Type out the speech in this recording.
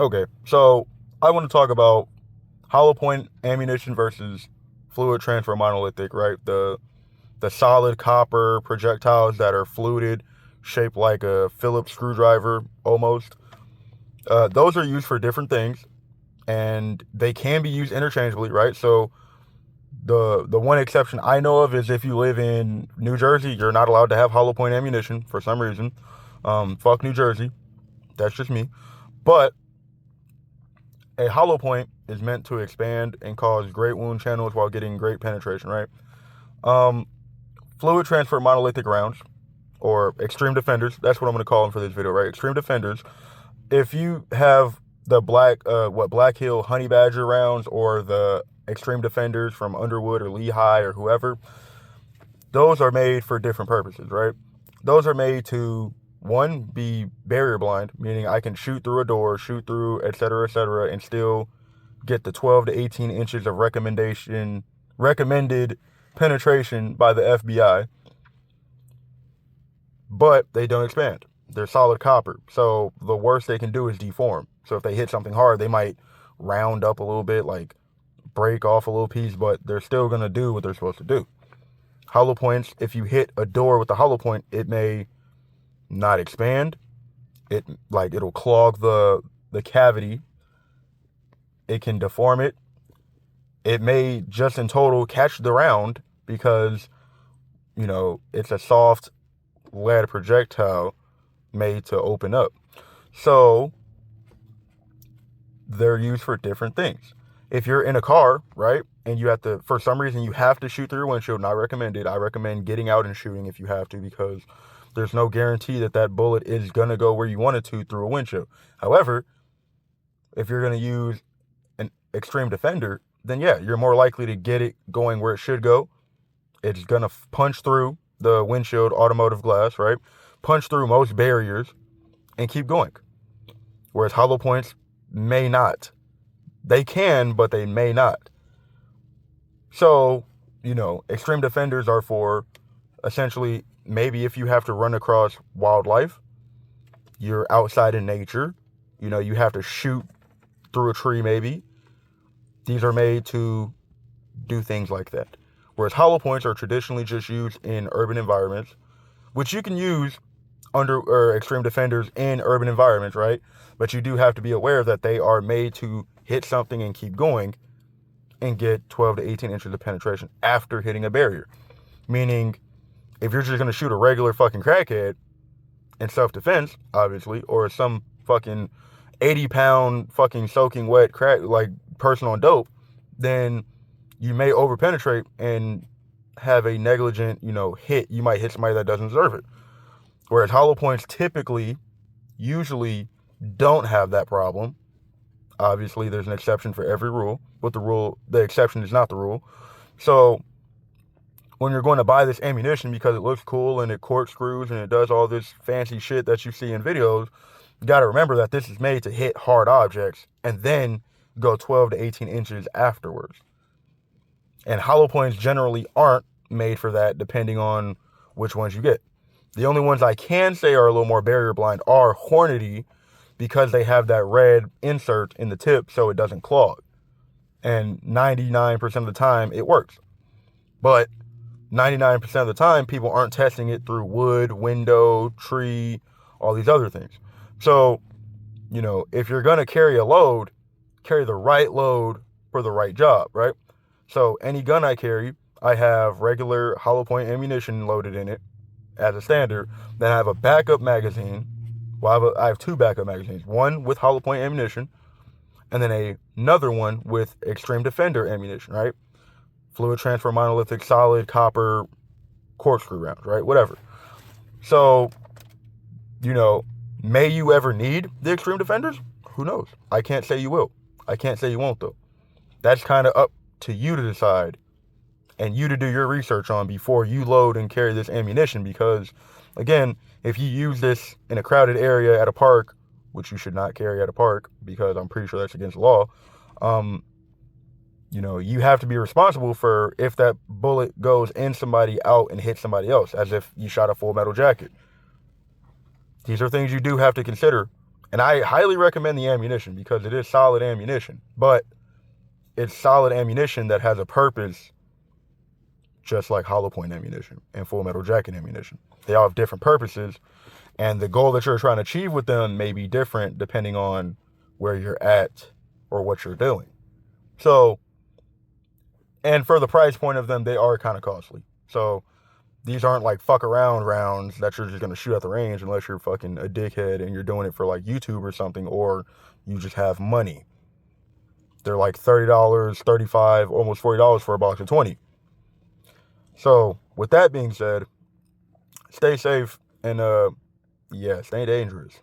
Okay, so I want to talk about hollow point ammunition versus fluid transfer monolithic, right? The solid copper projectiles that are fluted, shaped like a Phillips screwdriver almost. Those are used for different things, and they can be used interchangeably, right? So the one exception I know of is if you live in New Jersey, you're not allowed to have hollow point ammunition for some reason. Fuck New Jersey. That's just me. But a hollow point is meant to expand and cause great wound channels while getting great penetration, right? Um, Fluid transfer monolithic rounds, or extreme defenders, that's what I'm going to call them for this video, right? Extreme defenders. If you have the Black Hill Honey Badger rounds or the extreme defenders from Underwood or Lehigh or whoever, those are made for different purposes, right? Those are made to, one, be barrier blind, meaning I can shoot through a door, shoot through, etc., and still get the 12 to 18 inches of recommended penetration by the FBI, but they don't expand. They're solid copper. So the worst they can do is deform. So if they hit something hard, they might round up a little bit, like break off a little piece, but they're still going to do what they're supposed to do. Hollow points, if you hit a door with a hollow point, it may not expand. It'll clog the cavity. It can deform it. It may just in total catch the round because, it's a soft lead projectile made to open up. So they're used for different things. If you're in a car, right, and you have to, for some reason, you have to shoot through your windshield, not recommended. I recommend getting out and shooting if you have to, because there's no guarantee that that bullet is going to go where you want it to through a windshield. However, if you're going to use an extreme defender, then yeah, you're more likely to get it going where it should go. It's going to punch through the windshield automotive glass, right? Punch through most barriers and keep going. Whereas hollow points may not. They can, but they may not. So, extreme defenders are for essentially maybe if you have to run across wildlife, you're outside in nature, you have to shoot through a tree maybe. These are made to do things like that. Whereas hollow points are traditionally just used in urban environments, which you can use or extreme defenders in urban environments, right? But you do have to be aware that they are made to hit something and keep going and get 12 to 18 inches of penetration after hitting a barrier. Meaning, if you're just going to shoot a regular fucking crackhead in self-defense, obviously, or some fucking 80-pound fucking soaking wet crack, like person on dope, then you may overpenetrate and have a negligent, hit. You might hit somebody that doesn't deserve it. Whereas hollow points usually don't have that problem. Obviously, there's an exception for every rule, but the exception is not the rule. So when you're going to buy this ammunition because it looks cool and it corkscrews and it does all this fancy shit that you see in videos, you got to remember that this is made to hit hard objects and then go 12 to 18 inches afterwards. And hollow points generally aren't made for that, depending on which ones you get. The only ones I can say are a little more barrier blind are Hornady, because they have that red insert in the tip so it doesn't clog. And 99% of the time, it works. But 99% of the time, people aren't testing it through wood, window, tree, all these other things. So, if you're going to carry a load, carry the right load for the right job, right? So any gun I carry, I have regular hollow point ammunition loaded in it as a standard. Then I have a backup magazine. Well, I have two backup magazines. One with hollow point ammunition, and then another one with extreme defender ammunition, right? Fluid transfer monolithic solid copper corkscrew rounds, right? Whatever. So, may you ever need the extreme defenders? Who knows? I can't say you will. I can't say you won't, though. That's kind of up to you to decide and you to do your research on before you load and carry this ammunition, because again, if you use this in a crowded area at a park, which you should not carry at a park because I'm pretty sure that's against the law, you have to be responsible for if that bullet goes in somebody out and hits somebody else, as if you shot a Full Metal Jacket. These are things you do have to consider And I highly recommend the ammunition because it is solid ammunition, but it's solid ammunition that has a purpose, just like hollow point ammunition and full metal jacket ammunition. They all have different purposes, and the goal that you're trying to achieve with them may be different depending on where you're at or what you're doing. So, and for the price point of them, they are kind of costly. So these aren't like fuck around rounds that you're just going to shoot at the range unless you're fucking a dickhead and you're doing it for like YouTube or something, or you just have money. They're like $30, $35, almost $40 for a box of 20. So with that being said, stay safe and yeah, stay dangerous.